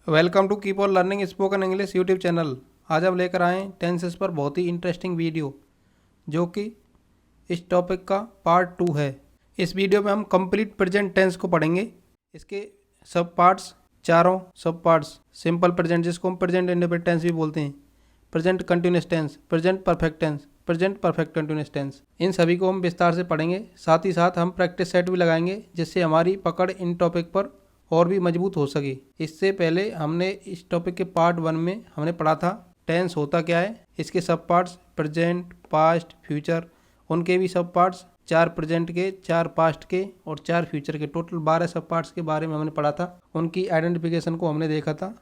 Welcome to keep on learning spoken English YouTube channel. आज हम लेकर आए टेंसेस पर बहुत ही इंटरेस्टिंग वीडियो, जो कि इस टॉपिक का पार्ट 2 है। इस वीडियो में हम कंप्लीट प्रेजेंट टेंस को पढ़ेंगे। इसके सब पार्ट्स, चारों सब पार्ट्स, सिंपल प्रेजेंट जिसको हम प्रेजेंट इंडेफिनिट टेंस भी बोलते हैं, present continuous tense, present perfect tense, present perfect continuous tense, इन सभी को हम विस्तार से पढ़ेंगे। साथ ही साथ हम प्रैक्टिस सेट भी लगाएंगे, जिससे हमारी पकड़ इन टॉपिक पर और भी मजबूत हो सके। इससे पहले हमने इस टॉपिक के पार्ट 1 में हमने पढ़ा था टेंस होता क्या है, इसके सब पार्ट्स प्रेजेंट, पास्ट, फ्यूचर, उनके भी सब पार्ट्स, 4 प्रेजेंट के, 4 पास्ट के और 4 फ्यूचर के, टोटल 12 सब पार्ट्स के बारे में हमने पढ़ा था। उनकी आइडेंटिफिकेशन को हमने देखा था।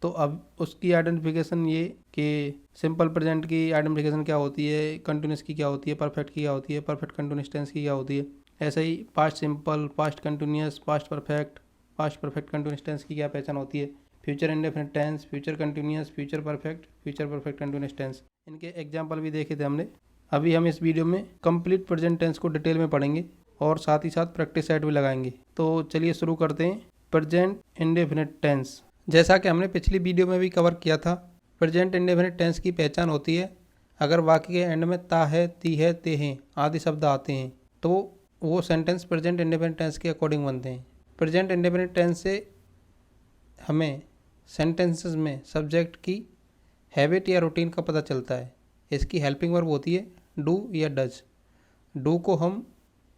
तो अब उसकी आइडेंटिफिकेशन ये कि सिंपल प्रेजेंट की आइडेंटिफिकेशन क्या होती है, कंटिन्यूस की क्या होती है, परफेक्ट की क्या होती है, परफेक्ट कंटिन्यूस टेंस की क्या होती है। ऐसे ही past simple, past continuous, past perfect, past perfect continuous tense की क्या पहचान होती है, future indefinite tense, future continuous, future perfect continuous tense, इनके एग्जाम्पल भी देखे थे हमने। अभी हम इस वीडियो में कंप्लीट प्रेजेंट टेंस को डिटेल में पढ़ेंगे और साथ ही साथ प्रैक्टिस सेट भी लगाएंगे। तो चलिए शुरू करते हैं। प्रेजेंट इंडेफिनिट टेंस, जैसा कि हमने पिछली वीडियो में भी कवर किया था, प्रेजेंट इंडेफिनिट टेंस की पहचान होती है अगर वाक्य के एंड में ता है, ती है, ते हैं आदि शब्द आते हैं तो वो सेंटेंस प्रेजेंट इंडेफिनिट टेंस के अकॉर्डिंग बनते हैं। प्रेजेंट इंडेफिनिट टेंस से हमें सेंटेंसेस में सब्जेक्ट की हैबिट या रूटीन का पता चलता है। इसकी हेल्पिंग वर्ब होती है डू या डज। डू को हम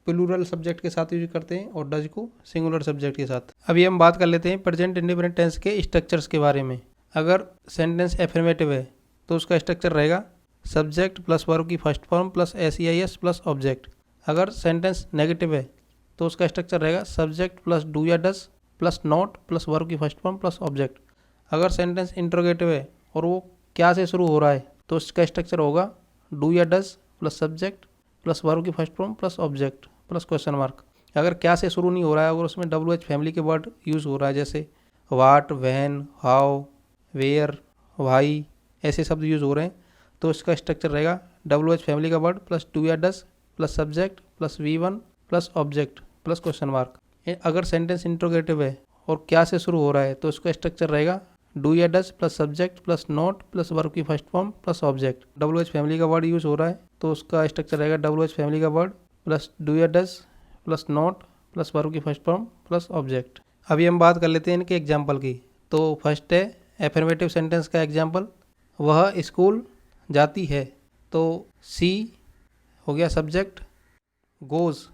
प्लूरल सब्जेक्ट के साथ यूज करते हैं और डज को सिंगुलर सब्जेक्ट के साथ। अभी हम बात कर लेते हैं प्रेजेंट इंडेफिनिट टेंस के स्ट्रक्चर्स के बारे में। अगर सेंटेंस एफर्मेटिव है तो उसका स्ट्रक्चर रहेगा सब्जेक्ट प्लस वर्ब की first form plus S plus object. अगर सेंटेंस नेगेटिव है तो उसका स्ट्रक्चर रहेगा सब्जेक्ट प्लस डू या does plus not plus verb की फर्स्ट फॉर्म प्लस ऑब्जेक्ट। अगर सेंटेंस इंट्रोगेटिव है और वो क्या से शुरू हो रहा है तो उसका स्ट्रक्चर होगा डू या does plus subject plus verb की first form plus object plus question mark. अगर क्या से शुरू नहीं हो रहा है, अगर उसमें WH फैमिली के वर्ड यूज़ हो रहा है, जैसे वाट, वैन, हाउ, वेयर, वाई, ऐसे शब्द यूज़ हो रहे हैं, तो इसका स्ट्रक्चर रहेगा WH फैमिली का वर्ड प्लस डू या does plus subject plus V1 plus object plus question mark. अगर सेंटेंस इंट्रोगेटिव है और क्या से शुरू हो रहा है तो उसका स्ट्रक्चर रहेगा डू या does plus subject plus not plus verb की first form plus object. WH family का वर्ड यूज़ हो रहा है तो उसका स्ट्रक्चर रहेगा WH फैमिली का वर्ड प्लस डू या does plus not plus verb की फर्स्ट फॉर्म प्लस ऑब्जेक्ट। अभी हम बात कर लेते हैं इनके एग्जाम्पल की। तो फर्स्ट है एफर्मेटिव सेंटेंस का एग्जाम्पल, वह स्कूल जाती है। तो सी हो गया सब्जेक्ट, गोज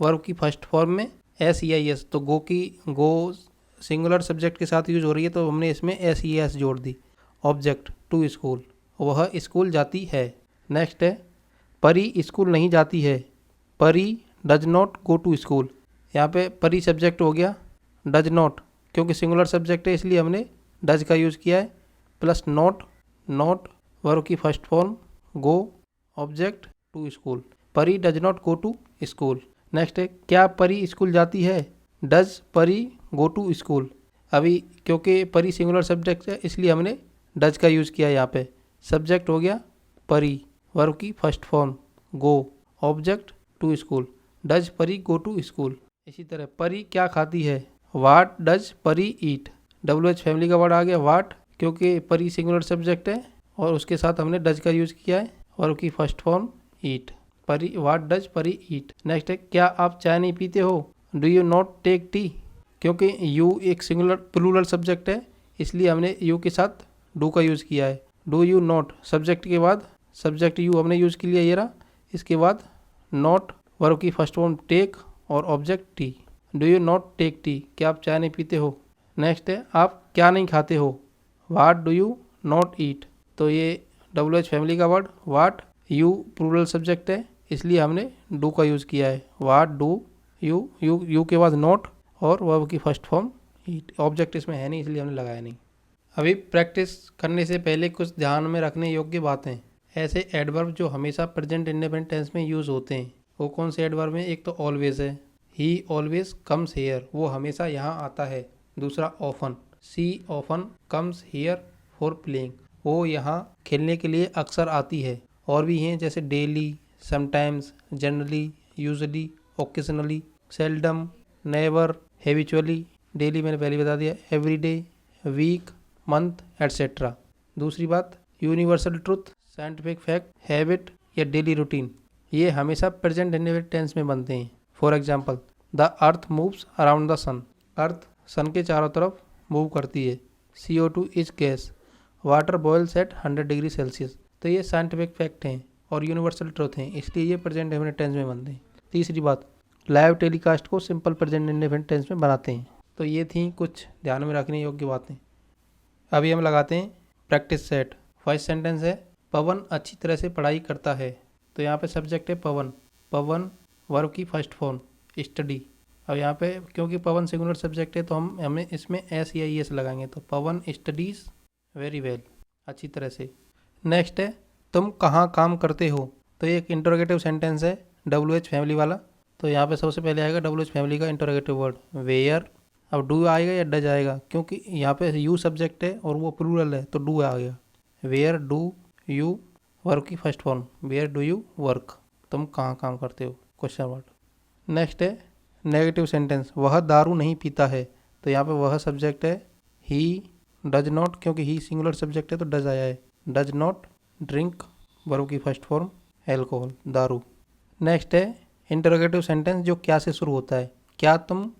वर्ब की फर्स्ट फॉर्म में SEIS, तो गो सिंगुलर सब्जेक्ट के साथ यूज हो रही है तो हमने इसमें SES जोड़ दी। ऑब्जेक्ट टू स्कूल, वह स्कूल जाती है। नेक्स्ट है परी स्कूल नहीं जाती है। Pari does not go to school. यहाँ पे परी सब्जेक्ट हो गया, डज नॉट क्योंकि सिंगुलर सब्जेक्ट है इसलिए हमने डज का यूज़ किया है, प्लस नॉट वर्ब की first form, go object to school. Pari does not go to school. Next है क्या परी स्कूल जाती है। Does Pari go to school. अभी क्योंकि परी सिंगुलर सब्जेक्ट है इसलिए हमने डज का यूज़ किया। यहाँ पे सब्जेक्ट हो गया परी, वर्ब की first form go, object to school. Does Pari go to school. इसी तरह परी क्या खाती है। वाट डज परी ईट। WH फैमिली का वर्ड आ गया वाट, क्योंकि परी सिंगुलर सब्जेक्ट है और उसके साथ हमने डज का यूज़ किया है, वर्ब की फर्स्ट फॉर्म ईट। परी वाट डज परी ईट। नेक्स्ट है क्या आप चाय नहीं पीते हो। Do you not take tea, क्योंकि यू एक सिंगुलर प्लूरल सब्जेक्ट है इसलिए हमने यू के साथ डू का यूज़ किया है। डू यू नॉट सब्जेक्ट के बाद सब्जेक्ट यू हमने यूज़ कर लिया ये रहा, इसके बाद नॉट वर्ब की फर्स्ट फॉर्म टेक और object tea. Do you not take tea, क्या आप चाय नहीं पीते हो। नेक्स्ट है आप क्या नहीं खाते हो। What do you not eat, तो ये WH फैमिली का word what, you plural subject है इसलिए हमने डू का यूज़ किया है। वाट डू यू के बाद नॉट और वर्ब की फर्स्ट फॉर्म ईट। ऑब्जेक्ट इसमें है नहीं इसलिए हमने लगाया नहीं। अभी प्रैक्टिस करने से पहले कुछ ध्यान में रखने योग्य बातें। ऐसे एडवर्ब जो हमेशा प्रेजेंट इंडेफिनिट टेंस में यूज़ होते हैं वो कौन से एडवर्ब हैं। एक तो ऑलवेज है, ही ऑलवेज कम्स हेयर, वो हमेशा यहाँ आता है। दूसरा often, she often comes here for playing, वो यहाँ खेलने के लिए अक्सर आती है। और भी हैं जैसे daily, sometimes, generally, usually, occasionally, seldom, never, habitually. Daily मैंने पहले बता दिया, एवरीडे, वीक, मंथ, एटसेट्रा। दूसरी बात, universal truth, scientific fact, habit या डेली रूटीन, ये हमेशा प्रेजेंट इंडेफिनिट टेंस में बनते हैं। For example, the earth moves around the sun, earth sun के चारों तरफ मूव करती है। CO2 is gas, water boils at 100 degree Celsius. तो ये साइंटिफिक फैक्ट हैं और यूनिवर्सल ट्रुथ हैं, इसलिए ये प्रेजेंट इंडेफिनिट टेंस में बनते हैं। तीसरी बात, लाइव टेलीकास्ट को सिंपल प्रेजेंट इंडेफिनिट टेंस में बनाते हैं। तो ये थी कुछ ध्यान में रखने योग्य बातें। अभी हम लगाते हैं प्रैक्टिस सेट। फर्स्ट सेंटेंस है, पवन अच्छी तरह से पढ़ाई करता है। तो यहाँ पे सब्जेक्ट है पवन, पवन वर्ब की फर्स्ट फॉर्म स्टडी। अब यहाँ पे क्योंकि पवन सिंगुलर सब्जेक्ट है तो हमें इसमें एस या ES लगाएंगे। तो पवन स्टडीज वेरी वेल, अच्छी तरह से। नेक्स्ट है, तुम कहाँ काम करते हो। तो ये एक इंटरोगेटिव सेंटेंस है, WH फैमिली वाला। तो यहाँ पे सबसे पहले आएगा WH फैमिली का इंटरोगेटिव वर्ड वेयर। अब डू आएगा या डज आएगा, क्योंकि यहाँ पे यू सब्जेक्ट है और वो प्लूरल है तो डू आ गया। वेयर डू यू वर्क की first form, where do you work, तुम कहाँ काम करते हो, क्वेश्चन वर्ड। नेक्स्ट है नेगेटिव सेंटेंस, वह दारू नहीं पीता है। तो यहाँ पे वह सब्जेक्ट है, ही डज नॉट, क्योंकि ही सिंगुलर सब्जेक्ट है तो डज आया है। डज नॉट ड्रिंक वर्ब की फर्स्ट फॉर्म एल्कोहल, दारू। नेक्स्ट है इंटरोगेटिव सेंटेंस जो क्या से शुरू होता है। क्या तुम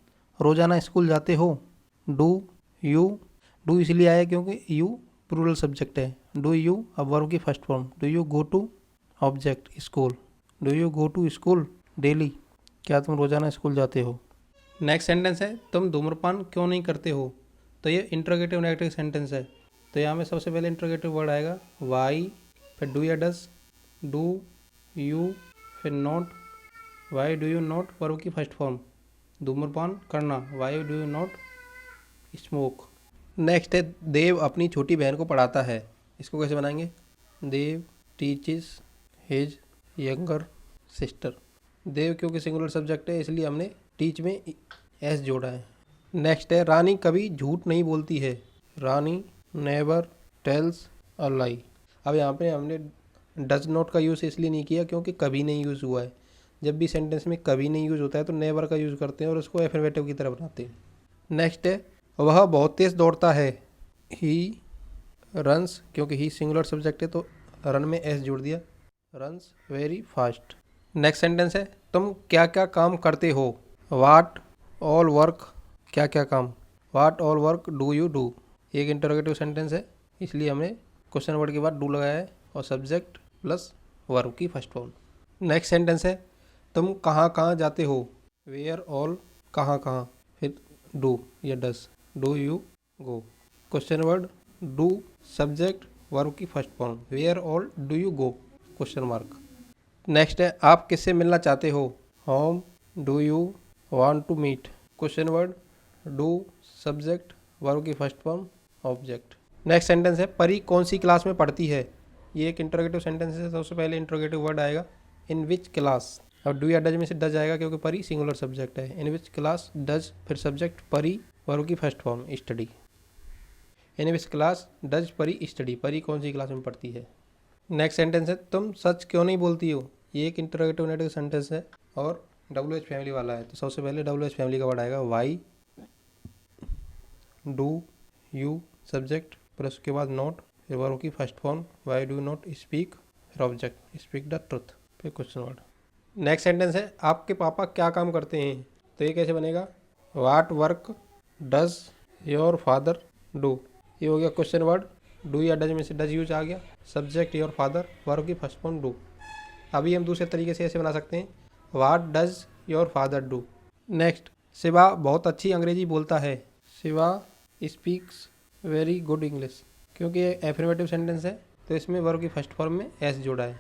रोजाना स्कूल जाते हो। डू यू, डू इसलिए आया क्योंकि यू प्लूरल सब्जेक्ट है। डू यू अब वर्ब की first form, do you go to object school, do you go to school daily, क्या तुम रोजाना स्कूल जाते हो। नेक्स्ट सेंटेंस है, तुम धूम्रपान क्यों नहीं करते हो। तो ये इंटरोगेटिव नेगेटिव सेंटेंस है। तो यहाँ में सबसे पहले इंटरोगेटिव वर्ड आएगा वाई, फिर डू या डज, डू यू, फिर not, Y do you not verb की फर्स्ट फॉर्म, धूम्रपान करना, Y do you not smoke. Next है, देव अपनी छोटी बहन को पढ़ाता है। इसको कैसे बनाएंगे, देव टीचेस हिज यंगर सिस्टर। देव क्योंकि सिंगुलर सब्जेक्ट है इसलिए हमने टीच में एस जोड़ा है। नेक्स्ट है, रानी कभी झूठ नहीं बोलती है। रानी नेवर टेल्स अ लाई। अब यहाँ पे हमने डज नॉट का यूज़ इसलिए नहीं किया क्योंकि कभी नहीं यूज़ हुआ है। जब भी सेंटेंस में कभी नहीं यूज़ होता है तो नेवर का यूज़ करते हैं और उसको एफर्मेटिव की तरह बनाते हैं। नेक्स्ट है, वह बहुत तेज़ दौड़ता है। ही रन्स, क्योंकि ही सिंगुलर सब्जेक्ट है तो रन में एस जोड़ दिया, runs very fast. Next sentence है, तुम क्या क्या काम करते हो। वाट ऑल वर्क, क्या क्या काम, what all work do you do. एक इंटरोगेटिव सेंटेंस है इसलिए हमने क्वेश्चन वर्ड के बाद डू लगाया है और सब्जेक्ट प्लस वर्ब की फर्स्ट फॉर्म। नेक्स्ट सेंटेंस है, तुम कहाँ कहाँ जाते हो। वेयर ऑल, कहाँ कहाँ, फिर डू या does, do you go. Question word do subject verb की first form, where all do you go, question mark. Next है, आप किससे मिलना चाहते हो। Whom do you want to meet, question word do subject verb की first form object. Next sentence है, परी कौन सी क्लास में पढ़ती है। ये एक इंटरोगेटिव सेंटेंस है। सबसे पहले इंटरोगेटिव वर्ड आएगा इन विच क्लास। अब डू या डज में से डज आएगा क्योंकि परी सिंगुलर सब्जेक्ट है। इन विच क्लास डज, फिर सब्जेक्ट परी वर्ब की first form study. In which class does परी स्टडी, परी कौन सी क्लास में पढ़ती है। नेक्स्ट सेंटेंस है, तुम सच क्यों नहीं बोलती हो। ये एक इंटरोगेटिव नेगेटिव सेंटेंस है और WH फैमिली वाला है। तो सबसे पहले WH फैमिली का वर्ड आएगा वाई, डू यू सब्जेक्ट, फिर उसके बाद नॉट, फिर वर्ब की first form why do not speak, फिर ऑब्जेक्ट स्पीक द ट्रुथ, फिर क्वेश्चन वर्ड। नेक्स्ट सेंटेंस है, आपके पापा क्या काम करते हैं। तो ये कैसे बनेगा, वाट work does your father do. ये हो गया क्वेश्चन वर्ड, डू या डज में से डज यूज आ गया, सब्जेक्ट योर फादर, वर्ब की फर्स्ट फॉर्म डू। अभी हम दूसरे तरीके से ऐसे बना सकते हैं, what does your father do. Next, Shiva बहुत अच्छी अंग्रेजी बोलता है। Shiva speaks very good English, क्योंकि ये एफर्मेटिव सेंटेंस है तो इसमें वर्ब की फर्स्ट फॉर्म में एस जोड़ा है।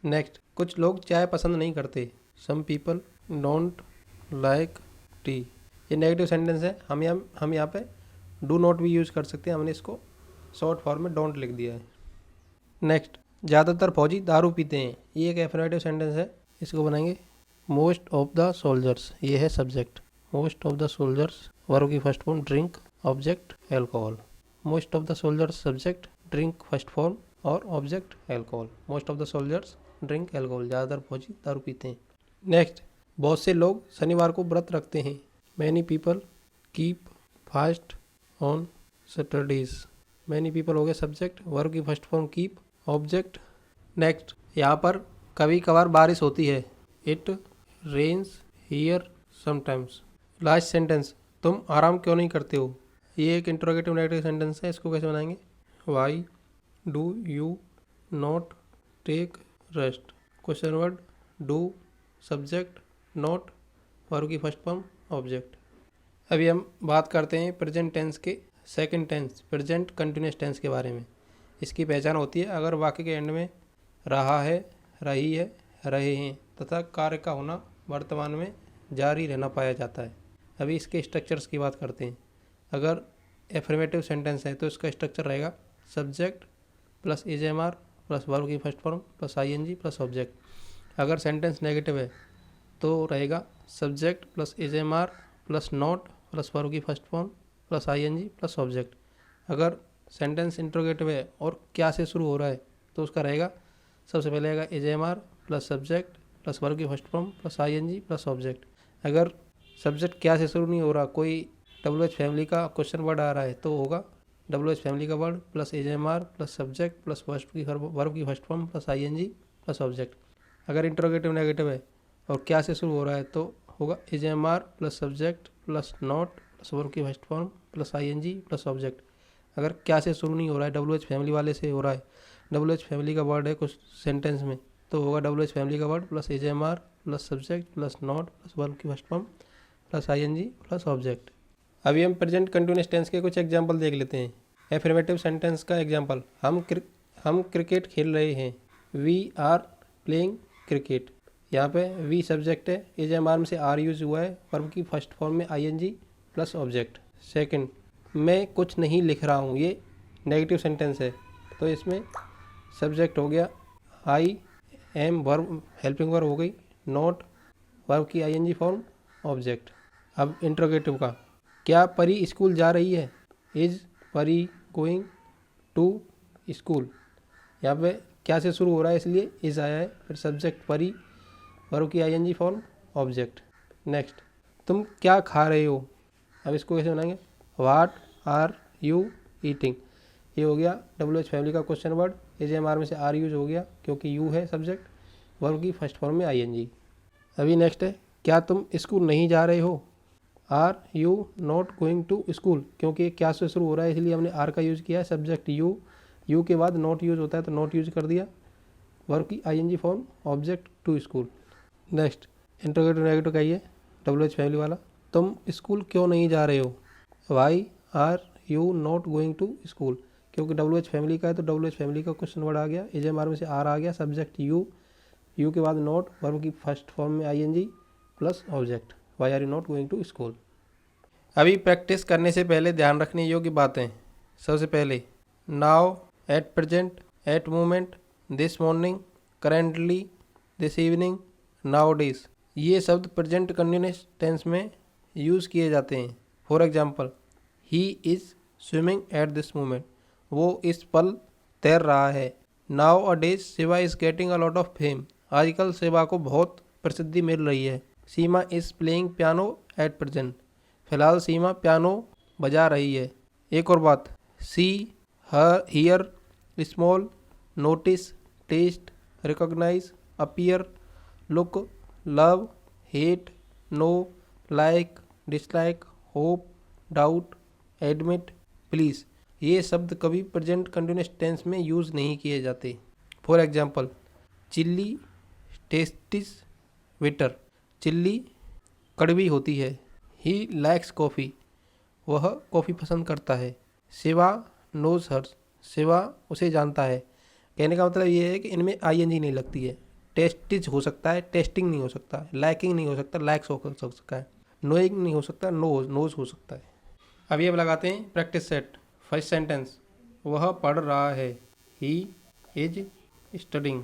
नेक्स्ट, कुछ लोग चाय पसंद नहीं करते। Some people don't like tea. ये नेगेटिव सेंटेंस है। हम यहाँ पे डू नॉट भी यूज़ कर सकते हैं, हमने इसको शॉर्ट फॉर्म में डोंट लिख दिया है। नेक्स्ट, ज़्यादातर फौजी दारू पीते हैं। ये एक एफर्मेटिव सेंटेंस है, इसको बनाएंगे मोस्ट ऑफ द सोल्जर्स। ये है subject, most of the soldiers verb की first form drink, object alcohol. Most of the soldiers subject, drink first form और object alcohol. Most of the soldiers drink alcohol, ज़्यादातर फौजी दारू पीते हैं। Next, बहुत से लोग शनिवार को व्रत रखते हैं। Many people keep fast on studies. Many people हो गया सब्जेक्ट, वर्ब की first form keep, object. Next, यहाँ पर कभी कभार बारिश होती है, it rains here sometimes. Last sentence, तुम आराम क्यों नहीं करते हो। ये एक इंट्रोगेटिव नेगेटिव सेंटेंस है, इसको कैसे बनाएंगे। Why do you not take rest. Question word do, subject not, verb की फर्स्ट फॉर्म ऑब्जेक्ट। अभी हम बात करते हैं प्रेजेंट टेंस के second tense, present continuous tense के बारे में। इसकी पहचान होती है अगर वाक्य के एंड में रहा है, रही है, रहे हैं तथा कार्य का होना वर्तमान में जारी रहना पाया जाता है। अभी इसके स्ट्रक्चर्स की बात करते हैं। अगर एफर्मेटिव सेंटेंस है तो इसका स्ट्रक्चर रहेगा subject plus is am are plus verb की first form plus I N G plus object. अगर सेंटेंस नेगेटिव है तो रहेगा subject plus is am are plus not plus verb की first form plus I N G plus object. अगर सेंटेंस इंट्रोगेटिव है और क्या से शुरू हो रहा है तो उसका रहेगा सबसे पहले आएगा is am are plus subject plus verb की first form plus I N G plus object. अगर सब्जेक्ट क्या से शुरू नहीं हो रहा, कोई WH फैमिली का क्वेश्चन वर्ड आ रहा है तो होगा WH फैमिली का word plus is am are plus subject plus verb की first form plus I N G plus object. अगर इंट्रोगेटिव नेगेटिव है और क्या से शुरू हो रहा है तो होगा is am are plus subject plus not plus verb की first form plus I N G plus object. अगर क्या से शुरू नहीं हो रहा है, WH फैमिली वाले से हो रहा है, WH फैमिली का वर्ड है कुछ सेंटेंस में तो होगा WH फैमिली का word plus is am are plus subject plus not plus verb की first form plus I N G plus object. अभी हम प्रेजेंट कंटिन्यूस टेंस के कुछ एग्जांपल देख लेते हैं। एफर्मेटिव सेंटेंस का एग्जांपल, हम क्रिकेट खेल रहे हैं, वी आर प्लेइंग क्रिकेट। यहाँ पे वी सब्जेक्ट है, इज-एम-आर में से आर यूज हुआ है, वर्ब की फर्स्ट फॉर्म में आई-एन-जी प्लस ऑब्जेक्ट। सेकंड, मैं कुछ नहीं लिख रहा हूँ, ये नेगेटिव सेंटेंस है तो इसमें सब्जेक्ट हो गया I am, verb helping verb हो गई नॉट, वर्ब की आई-एन-जी फॉर्म ऑब्जेक्ट। अब इंट्रोगेटिव का, क्या परी स्कूल जा रही है, इज परी गोइंग टू स्कूल। यहाँ पे क्या से शुरू हो रहा है इसलिए इज आया है, फिर सब्जेक्ट परी, वर्ब की आई-एन-जी फॉर्म ऑब्जेक्ट। नेक्स्ट, तुम क्या खा रहे हो। अब इसको कैसे बनाएंगे, व्हाट आर यू ईटिंग। ये हो गया WH फैमिली का क्वेश्चन वर्ड, इज-एम-आर में से आर यूज हो गया क्योंकि यू है सब्जेक्ट, वर्ब की फर्स्ट फॉर्म में आई-एन-जी। अभी नेक्स्ट है, क्या तुम स्कूल नहीं जा रहे हो, are you not going to school. क्योंकि क्या से शुरू हो रहा है इसलिए हमने आर का यूज़ किया है, सब्जेक्ट यू के बाद नॉट यूज होता है तो नॉट यूज कर दिया, वर्ब की I N G form object to school. Next, interrogative negative का ये WH फैमिली वाला, तुम स्कूल क्यों नहीं जा रहे हो, why are you not going to school. क्योंकि WH फैमिली का है तो WH फैमिली का क्वेश्चन वर्ड आ गया, इज-एम-आर में से आर आ गया, सब्जेक्ट यू के बाद नॉट, वर्ब की फर्स्ट फॉर्म में I N G plus object, why are you not going to school. अभी प्रैक्टिस करने से पहले ध्यान रखने योग्य बातें। सबसे पहले now, at present, at moment, this morning, currently, this evening, nowadays. ये शब्द प्रेजेंट कंटिन्यूस टेंस में यूज़ किए जाते हैं। For example, he is swimming at this moment, वो इस पल तैर रहा है। Now a days Shiva is getting a lot of fame, आजकल शिवा को बहुत प्रसिद्धि मिल रही है। Seema is playing piano at present, फिलहाल सीमा पियानो बजा रही है। एक और बात, see, her, hear, smell, notice, taste, recognise, appear, look, love, hate, know, like, dislike, hope, doubt, admit, please. ये शब्द कभी प्रेजेंट कंटिन्यूस टेंस में यूज़ नहीं किए जाते। For example, chilli tastes bitter, chilli कड़वी होती है। ही लाइक्स कॉफ़ी, वह कॉफ़ी पसंद करता है। शिवा नोज हर्स, शिवा उसे जानता है। कहने का मतलब ये है कि इनमें आई-एन-जी नहीं लगती है। टेस्टिज हो सकता है, टेस्टिंग नहीं हो सकता, लाइकिंग नहीं हो सकता, लाइक्स हो सकता है, नोइंग नहीं हो सकता, नोज हो सकता है। अभी अब लगाते हैं प्रैक्टिस सेट। फर्स्ट सेंटेंस, वह पढ़ रहा है, he is studying.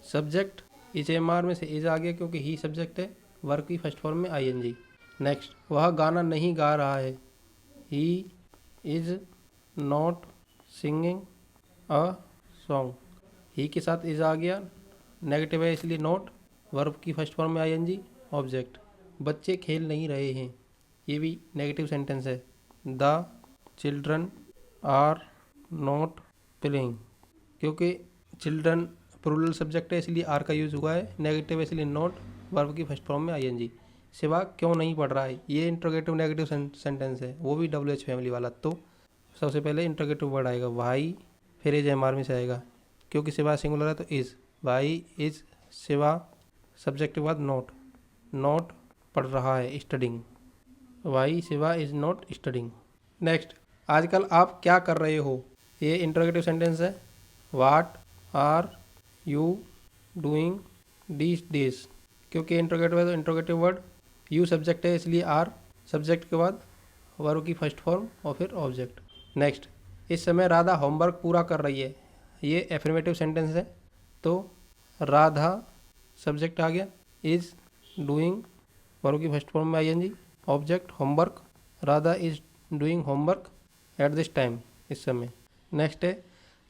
Subject is am are में से इज आ गया क्योंकि ही सब्जेक्ट है, वर्ब की फर्स्ट फॉर्म में आई-एन-जी। नेक्स्ट, वह गाना नहीं गा रहा है, he is not singing a song. He के साथ इज आ गया, नेगेटिव है इसलिए नॉट, वर्ब की फर्स्ट फॉर्म में आई-एन-जी, ऑब्जेक्ट। बच्चे खेल नहीं रहे हैं, ये भी नेगेटिव सेंटेंस है। The children are not playing, क्योंकि चिल्ड्रन प्लूरल सब्जेक्ट है इसलिए आर का यूज़ हुआ है, नेगेटिव इसलिए नॉट, वर्ब की फर्स्ट फॉर्म में आईएनजी। शिवा क्यों नहीं पढ़ रहा है, ये इंट्रोगेटिव नेगेटिव सेंटेंस है, वो भी डब्ल्यूएच फैमिली वाला। तो सबसे पहले इंट्रोगेटिव वर्ड आएगा वाई, फिर इज एमआर में से आएगा, क्योंकि शिवा सिंगुलर है तो is, why is Shiva, subjective बाद नॉट, नॉट पढ़ रहा है studying, why Shiva is not studying. Next, आजकल आप क्या कर रहे हो, ये इंट्रोगेटिव सेंटेंस है। What are you doing these days, क्योंकि इंट्रोगेटिव है तो इंट्रोगेटिव वर्ड, यू सब्जेक्ट है इसलिए आर, सब्जेक्ट के बाद वर्ब की फर्स्ट फॉर्म और फिर ऑब्जेक्ट। नेक्स्ट, इस समय राधा होमवर्क पूरा कर रही है, ये एफर्मेटिव सेंटेंस है, तो राधा सब्जेक्ट आ गया, इज डूइंग वर्ब की फर्स्ट फॉर्म में ING, object homework, Radha is doing homework at this time, इस समय। नेक्स्ट है,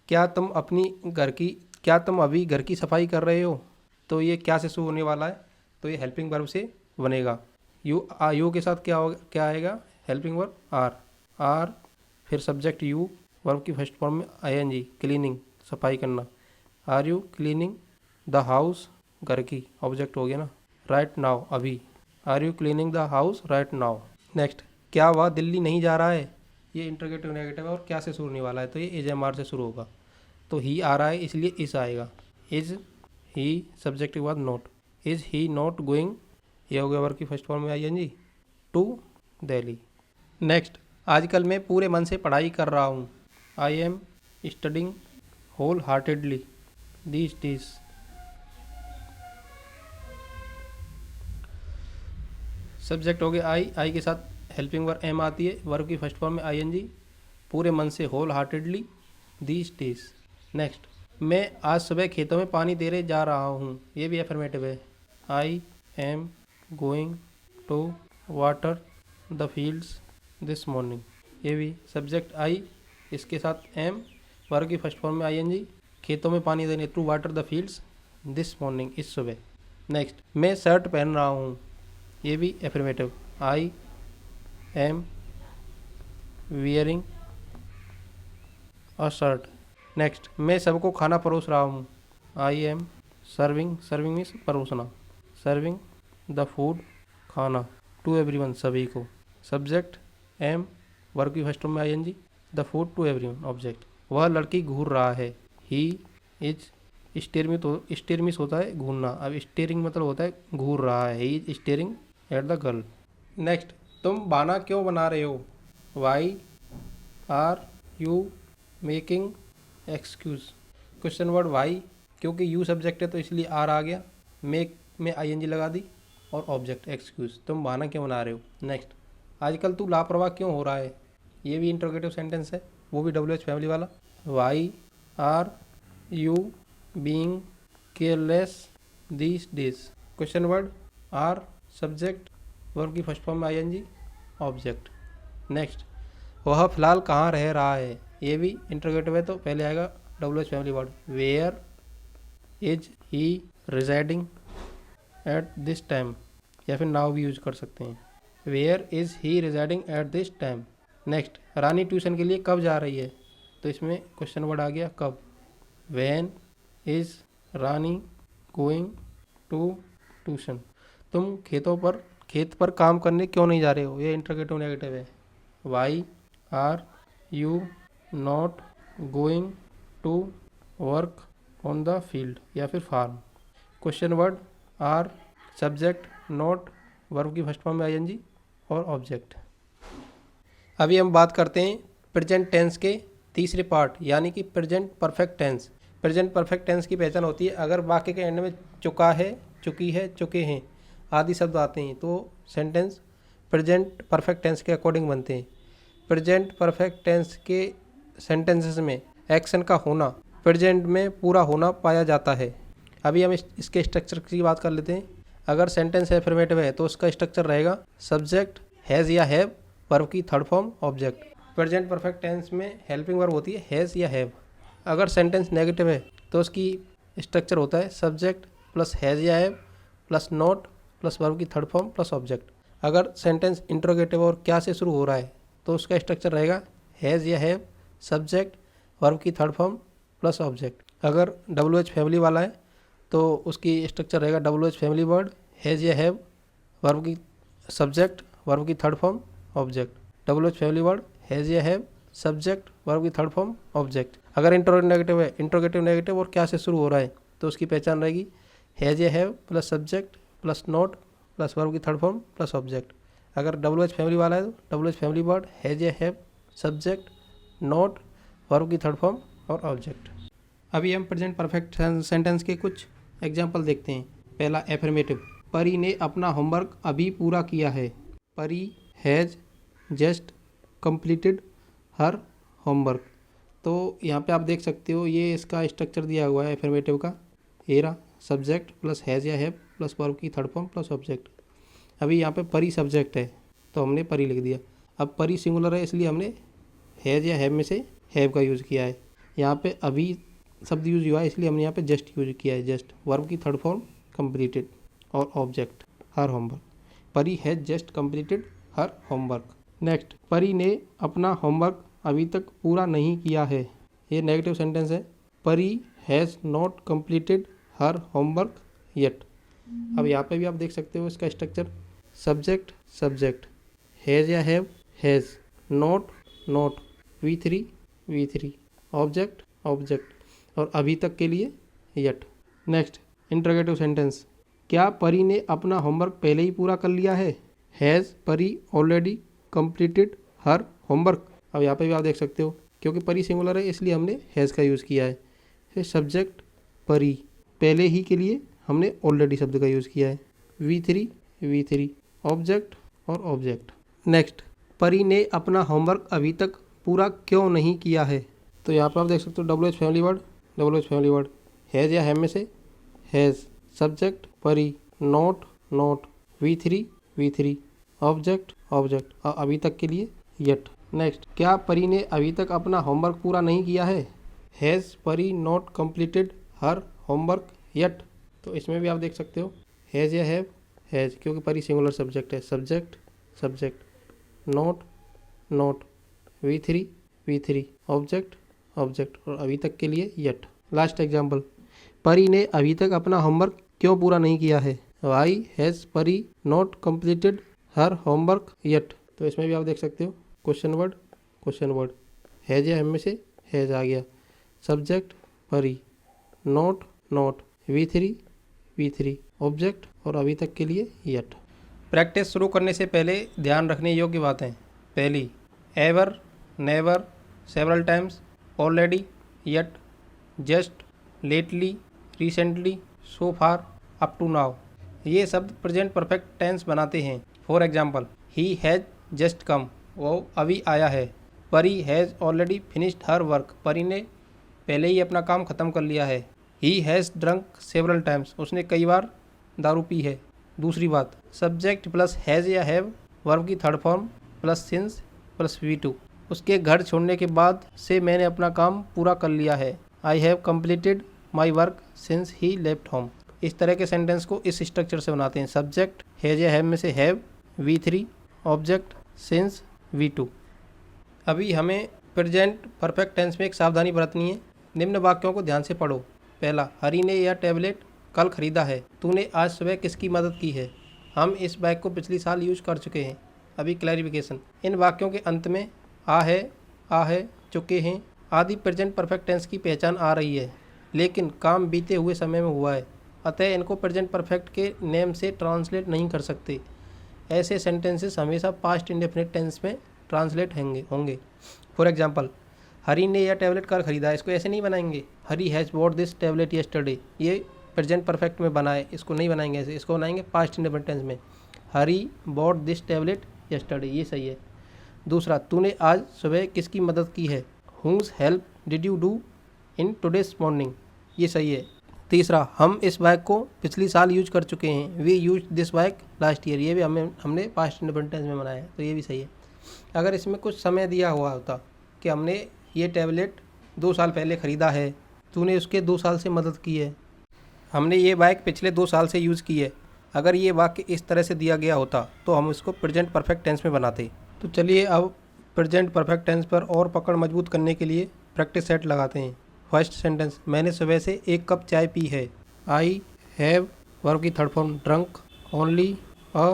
क्या तुम अभी घर की सफाई कर रहे हो, तो ये क्या से शुरू होने वाला है, तो ये हेल्पिंग वर्ब से बनेगा। यू के साथ क्या आएगा, हेल्पिंग वर्ब आर, फिर सब्जेक्ट यू, वर्ब की फर्स्ट फॉर्म में आईएनजी, क्लीनिंग सफाई करना, are you cleaning the house, घर की, ऑब्जेक्ट हो गया ना। राइट नाउ अभी, are you cleaning the house right now. Next, क्या वह दिल्ली नहीं जा रहा है, ये इंट्रोगेटिव नेगेटिव है और क्या से शुरू होने वाला है, तो ये इज एम आर से शुरू होगा, तो ही आ रहा है इसलिए इस आएगा, इज ही सब्जेक्ट के बाद not, is he not going, ये हो गया वर्ब की फर्स्ट फॉर्म में आईएनजी, टू दिल्ली। नेक्स्ट, आजकल मैं पूरे मन से पढ़ाई कर रहा हूँ, I am studying whole heartedly these days. Subject हो गया आई के साथ हेल्पिंग वर्ब एम आती है, वर्ब की फर्स्ट फॉर्म में आईएनजी, पूरे मन से whole heartedly these days. Next, मैं आज सुबह खेतों में पानी देने जा रहा हूँ, ये भी एफर्मेटिव है, I am going to water the fields this morning, ये भी सब्जेक्ट आई, इसके साथ एम, वर्ब की फर्स्ट फॉर्म में आईएनजी, खेतों में पानी देने, to water the fields this morning, इस सुबह। नेक्स्ट, मैं शर्ट पहन रहा हूँ, ये भी affirmative, I am wearing a shirt. Next, मैं सबको खाना परोस रहा हूँ, आई एम सर्विंग मीन्स परोसना, सर्विंग द फूड खाना, टू एवरीवन सभी को, सब्जेक्ट एम, वर्ब की फर्स्ट फॉर्म में I N G, the food to everyone, object. वह लड़की घूर रहा है, ही इज स्टेयरिंग होता है घूरना, अब स्टेयरिंग मतलब होता है घूर रहा है, he is staring at the girl. Next, तुम बहाना क्यों बना रहे हो, why are you making excuse. Question word why, क्योंकि यू सब्जेक्ट है तो इसलिए आर आ गया, मेक में आईएनजी लगा दी और ऑब्जेक्ट एक्सक्यूज, तुम बहाना क्यों बना रहे हो। नेक्स्ट, आजकल तू लापरवाह क्यों हो रहा है, ये भी इंट्रोगेटिव सेंटेंस है, वो भी डब्ल्यूएच फैमिली वाला, why are you being careless these days. Question word are, subject, verb की फर्स्ट फॉर्म में आईएनजी, ऑब्जेक्ट। नेक्स्ट, वह फिलहाल कहाँ रह रहा है, ये भी इंट्रोगेटिव है तो पहले आएगा W H family word, where is he residing at this time, या फिर नाउ भी यूज कर सकते हैं, where is he residing at this time. Next, Rani tuition के लिए कब जा रही है, तो इसमें क्वेश्चन वर्ड आ गया कब, when is Rani going to tuition. तुम खेत पर काम करने क्यों नहीं जा रहे हो, ये इंट्रोगेटिव नेगेटिव है, why are you not going to work on the field या फिर farm. Question word are, subject, not, verb की फर्स्ट फॉर्म में आईएनजी और ऑब्जेक्ट। अभी हम बात करते हैं प्रेजेंट टेंस के तीसरे पार्ट, यानी कि present perfect tense. Present perfect tense की पहचान होती है अगर वाक्य के एंड में चुका है, चुकी है, चुके हैं आदि शब्द आते हैं तो सेंटेंस प्रेजेंट परफेक्ट टेंस के अकॉर्डिंग बनते हैं। प्रेजेंट परफेक्ट टेंस के सेंटेंसेस में एक्शन का होना प्रेजेंट में पूरा होना पाया जाता है। अभी हम इसके स्ट्रक्चर की बात कर लेते हैं। अगर सेंटेंस एफर्मेटिव है तो उसका स्ट्रक्चर रहेगा सब्जेक्ट हैज़ या हैव, वर्ब की third form object. Present perfect tense में हेल्पिंग वर्ब होती है हैज़ या हैव। अगर सेंटेंस नेगेटिव है तो उसकी स्ट्रक्चर होता है सब्जेक्ट प्लस हैज़ या have plus not plus verb की थर्ड फॉर्म प्लस ऑब्जेक्ट। अगर सेंटेंस इंट्रोगेटिव और क्या से शुरू हो रहा है तो उसका स्ट्रक्चर रहेगा हैज़ या हैव सब्जेक्ट वर्ब की थर्ड फॉर्म प्लस ऑब्जेक्ट। अगर WH फैमिली वाला है तो उसकी स्ट्रक्चर रहेगा WH फैमिली वर्ड हैज़ या हैव, वर्ब की सब्जेक्ट वर्ब की third form object. WH family word has या हैव, सब्जेक्ट वर्ब की थर्ड फॉर्म ऑब्जेक्ट। अगर इंट्रोगेटिव नेगेटिव है, इंट्रोगेटिव नेगेटिव और क्या से शुरू हो रहा है तो उसकी पहचान रहेगी हैज़ या have plus subject plus not plus verb की थर्ड फॉर्म प्लस ऑब्जेक्ट। अगर WH फैमिली वाला है तो WH फैमिली वर्ड हैज़ या हैव, सब्जेक्ट नॉट वर्ब की थर्ड फॉर्म और ऑब्जेक्ट। अभी हम प्रेजेंट परफेक्ट सेंटेंस के कुछ एग्जाम्पल देखते हैं। पहला एफर्मेटिव, परी ने अपना होमवर्क अभी पूरा किया है। Pari has just completed her homework. तो यहाँ पे आप देख सकते हो ये इसका स्ट्रक्चर दिया हुआ है एफर्मेटिव का। एरा सब्जेक्ट प्लस हैज़ या हैव प्लस वर्ब की थर्ड फॉर्म प्लस ऑब्जेक्ट। अभी यहाँ पे परी सब्जेक्ट है तो हमने परी लिख दिया। अब परी सिंगुलर है इसलिए हमने हैज़ या हैव में से हैव का यूज़ किया है। यहाँ पे अभी शब्द यूज हुआ है इसलिए हमने यहाँ पे जस्ट यूज किया है। जस्ट वर्ब की थर्ड फॉर्म कंप्लीटेड और ऑब्जेक्ट हर होमवर्क। परी has just completed her homework. Next, परी ने अपना होमवर्क अभी तक पूरा नहीं किया है। ये नेगेटिव सेंटेंस है। Pari has not completed her homework yet. अब यहाँ पे भी आप देख सकते हो इसका स्ट्रक्चर सब्जेक्ट सब्जेक्ट हैज़ या have has, not V3 object object और अभी तक के लिए येट। नेक्स्ट, इंटरोगेटिव सेंटेंस, क्या परी ने अपना होमवर्क पहले ही पूरा कर लिया है। हैज़ परी ऑलरेडी कंप्लीटेड हर होमवर्क। अब यहाँ पे भी आप देख सकते हो क्योंकि परी सिंगुलर है इसलिए हमने हैज़ का यूज़ किया है। फिर सब्जेक्ट परी, पहले ही के लिए हमने ऑलरेडी शब्द का यूज़ किया है। V3 ऑब्जेक्ट और ऑब्जेक्ट। नेक्स्ट, परी ने अपना होमवर्क अभी तक पूरा क्यों नहीं किया है। तो यहाँ पर आप देख सकते हो WH फैमिली वर्ड हैज़ या हैव में से हैज़, सब्जेक्ट परी, नॉट V3 ऑब्जेक्ट और अभी तक के लिए येट। नेक्स्ट, क्या परी ने अभी तक अपना होमवर्क पूरा नहीं किया है। Has Pari not completed her homework yet. तो इसमें भी आप देख सकते हो हैज़ या हैव हैज़ क्योंकि परी सिंगुलर सब्जेक्ट है। सब्जेक्ट नॉट V3 ऑब्जेक्ट और अभी तक के लिए येट। लास्ट एग्जाम्पल, परी ने अभी तक अपना होमवर्क क्यों पूरा नहीं किया है। Why has Pari not completed her homework yet. तो इसमें भी आप देख सकते हो क्वेश्चन वर्ड हैज़ या हैव में से हैज़ आ गया। सब्जेक्ट परी, नॉट V3 ऑब्जेक्ट और अभी तक के लिए येट। प्रैक्टिस शुरू करने से पहले ध्यान रखने योग्य बातें। पहली, ever, never, several times, already, yet, just, lately, recently, so far, up to now. ये शब्द प्रेजेंट परफेक्ट टेंस बनाते हैं। For example, he has just come, वो अभी आया है। Pari has already finished her work, Pari ने पहले ही अपना काम ख़त्म कर लिया है। He has drunk several times, उसने कई बार दारू पी है। दूसरी बात, सब्जेक्ट प्लस हैज़ या हैव, वर्ब की third form plus since plus V2। उसके घर छोड़ने के बाद से मैंने अपना काम पूरा कर लिया है। I have completed my work since he left home. इस तरह के सेंटेंस को इस स्ट्रक्चर से बनाते हैं। सब्जेक्ट हैज़ या हैव में से have, V3 object, since V2। अभी हमें प्रेजेंट परफेक्ट टेंस में एक सावधानी बरतनी है। निम्न वाक्यों को ध्यान से पढ़ो। पहला, हरी ने यह टैबलेट कल खरीदा है। तूने आज सुबह किसकी मदद की है। हम इस बैग को पिछली साल यूज कर चुके हैं। अभी क्लैरिफिकेशन, इन वाक्यों के अंत में आ है, चुके हैं आदि प्रेजेंट परफेक्ट टेंस की पहचान आ रही है, लेकिन काम बीते हुए समय में हुआ है, अतः इनको प्रेजेंट परफेक्ट के नेम से ट्रांसलेट नहीं कर सकते। ऐसे सेंटेंसेस हमेशा पास्ट इंडेफिनिट टेंस में ट्रांसलेट होंगे। फॉर एग्जाम्पल, हरी ने यह टैबलेट कल खरीदा। इसको ऐसे नहीं बनाएंगे, Hari has bought this tablet yesterday. ये प्रेजेंट परफेक्ट में बना है, इसको नहीं बनाएंगे ऐसे, इसको बनाएंगे पास्ट इंडेफिनिट टेंस में। हरी बॉट दिस टैबलेट यस्टरडे, ये सही है। दूसरा, तूने आज सुबह किसकी मदद की है। Whose help did you do in today's morning, ये सही है। तीसरा, हम इस बाइक को पिछली साल यूज कर चुके हैं। We use this bike last year, ये भी हमने पास्ट इंडेफिनिट टेंस में बनाया है, तो ये भी सही है। अगर इसमें कुछ समय दिया हुआ होता कि हमने ये टैबलेट 2 साल पहले ख़रीदा है, तूने उसके 2 साल से मदद की है, हमने ये बाइक पिछले 2 साल से यूज़ की है। अगर ये वाक्य इस तरह से दिया गया होता तो हम इसको प्रेजेंट परफेक्ट टेंस में बनाते। तो चलिए अब प्रेजेंट परफेक्ट टेंस पर और पकड़ मजबूत करने के लिए प्रैक्टिस सेट लगाते हैं। फर्स्ट सेंटेंस, मैंने सुबह से 1 कप चाय पी है। आई हैव वर्ब की third form drunk only a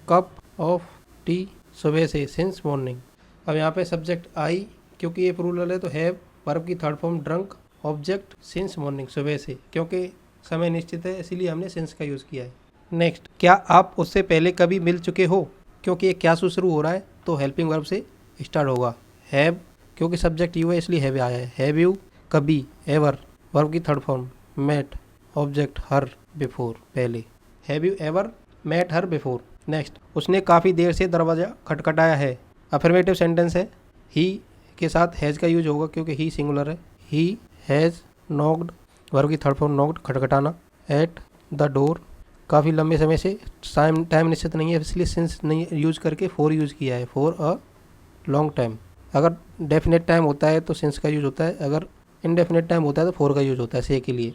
cup of T सुबह से सिंस मॉर्निंग। अब यहाँ पे सब्जेक्ट आई, क्योंकि ये प्लूरल है तो हैव वर्ब की third form drunk object since morning सुबह से, क्योंकि समय निश्चित है इसीलिए हमने सिंस का यूज़ किया है। नेक्स्ट, क्या आप उससे पहले कभी मिल चुके हो? क्योंकि ये क्या से शुरू हो रहा है तो हेल्पिंग वर्ब से स्टार्ट होगा। हैव, क्योंकि सब्जेक्ट यू है इसलिए हैव आया है। हैव यू कभी, एवर वर्ब की third form, met object her before पहले। Have you ever met her before. Next, उसने काफ़ी देर से दरवाज़ा खटखटाया है। अफर्मेटिव सेंटेंस है। ही के साथ हैज़ का यूज होगा क्योंकि ही सिंगुलर है। ही हैज़ नॉक्ड वर्ब की थर्ड फॉर्म नॉक्ड खटखटाना। एट द डोर, काफ़ी लंबे समय से टाइम निश्चित नहीं है इसलिए सिंस नहीं यूज करके फॉर यूज़ किया है, फॉर अ लॉन्ग टाइम। अगर डेफिनेट टाइम होता है तो सिंस का यूज होता है, अगर इनडेफिनेट टाइम होता है तो फॉर का यूज होता है से के लिए।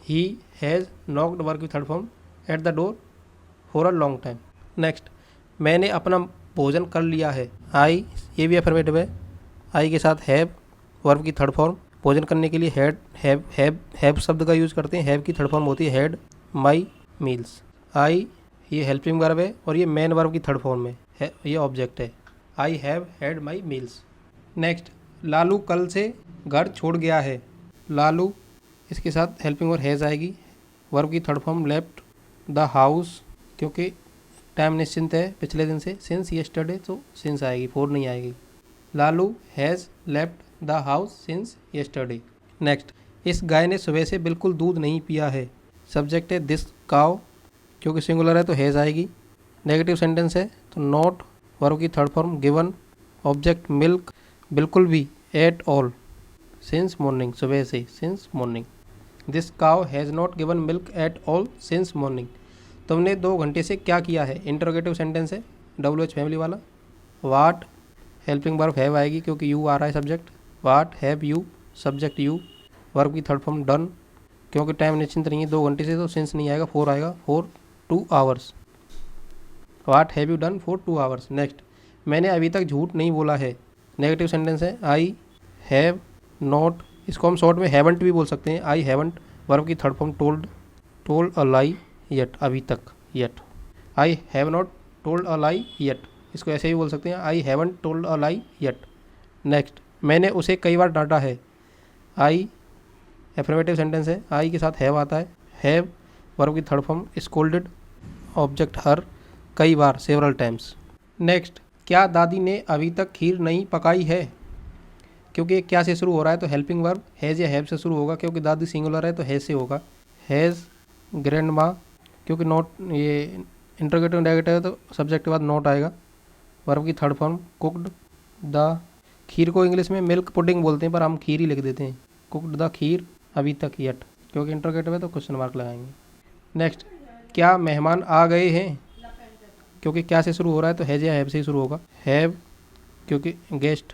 ही हैज़ नॉक्ड वर्ब की third form eight the door for a long time. Next, मैंने अपना भोजन कर लिया है। आई, ये भी अफर्मेटिव है। आई के साथ हैव वर्ब की थर्ड फॉर्म, भोजन करने के लिए हैड हैव शब्द का यूज़ करते हैं। हैव की थर्ड फॉर्म होती है हैड माई मील्स। आई, ये हेल्पिंग वर्ब है और ये मेन वर्ब की थर्ड फॉर्म है, ये ऑब्जेक्ट है। I have had my meals. Next, Lalu कल से घर छोड़ गया है। लालू, इसके साथ हेल्पिंग वर्ब हैज़ आएगी। वर्ब की third form left the house, क्योंकि टाइम निश्चिंत है पिछले दिन से, सिंस येस्टरडे तो सिंस आएगी, फोर नहीं आएगी। Lalu has left the house since yesterday. Next, इस गाय ने सुबह से बिल्कुल दूध नहीं पिया है। सब्जेक्ट है दिस काउ, क्योंकि सिंगुलर है तो हैज़ आएगी। नेगेटिव सेंटेंस है तो नॉट वर्ब की third form given object milk बिल्कुल भी एट ऑल सिंस मॉर्निंग सुबह से, since morning. This cow has not given milk at all since morning. तुमने 2 घंटे से क्या किया है? इंटरोगेटिव सेंटेंस है, WH फैमिली वाला। वाट, हेल्पिंग वर्ब हैव आएगी क्योंकि यू आ रहा है subject. Watt have you, subject you, verb की थर्ड फॉर्म डन, क्योंकि टाइम निश्चित नहीं है 2 घंटे से तो सिंस नहीं आएगा, फोर आएगा, for 2 hours. Watt have you done for 2 hours. Next, मैंने अभी तक झूठ नहीं बोला है। नेगेटिव सेंटेंस है। आई हैव नॉट, इसको हम शॉर्ट में हैवंट भी बोल सकते हैं। आई हैवंट वर्ब की थर्ड फॉर्म टोल्ड अ लाई येट, अभी तक, yet. I have not told a lie yet, इसको ऐसे ही बोल सकते हैं, I haven't told a lie yet. Next, मैंने उसे कई बार डांटा है। आई एफर्मेटिव सेंटेंस है। आई के साथ हैव आता है। हैव वर्ब की थर्ड फॉर्म स्कोल्डेड ऑब्जेक्ट हर, कई बार, सेवरल टाइम्स। नेक्स्ट, क्या दादी ने अभी तक खीर नहीं पकाई है? क्योंकि क्या से शुरू हो रहा है तो हेल्पिंग वर्ब हैज़ या हैव से शुरू होगा, क्योंकि दादी सिंगुलर है तो हैज़ से होगा। हैज़ ग्रैंड माँ, क्योंकि नॉट ये इंटरोगेटिव नेगेटिव है तो सब्जेक्ट के बाद नॉट आएगा। वर्ब की थर्ड फॉर्म कुकड द, खीर को इंग्लिश में मिल्क पुडिंग बोलते हैं पर हम खीर ही लिख देते हैं। कुकड द खीर अभी तक येट, क्योंकि इंटरोगेटिव है तो क्वेश्चन मार्क लगाएंगे। नेक्स्ट, क्या मेहमान आ गए हैं? क्योंकि क्या से शुरू हो रहा है तो हैज़ या हैव से ही शुरू होगा। हैव, क्योंकि गेस्ट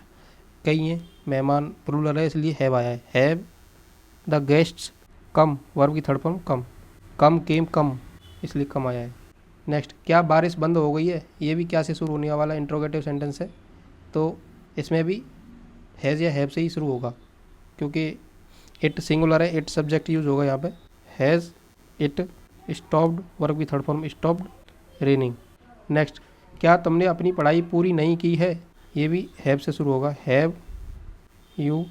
कई हैं, मेहमान प्लूरल है इसलिए हैव आया है। Have the guests come, verb की थर्ड फॉर्म कम, कम केम कम, इसलिए कम आया है। नेक्स्ट, क्या बारिश बंद हो गई है? ये भी क्या से शुरू होने वाला इंट्रोगेटिव सेंटेंस है तो इसमें भी हैज़ या हैव से ही शुरू होगा, क्योंकि इट सिंगुलर है, इट सब्जेक्ट यूज होगा यहाँ पे। हैज़ इट स्टॉप्ड, वर्ब की third form stopped raining. Next, क्या तुमने अपनी पढ़ाई पूरी नहीं की है? ये भी हैव से शुरू होगा। हैव यू,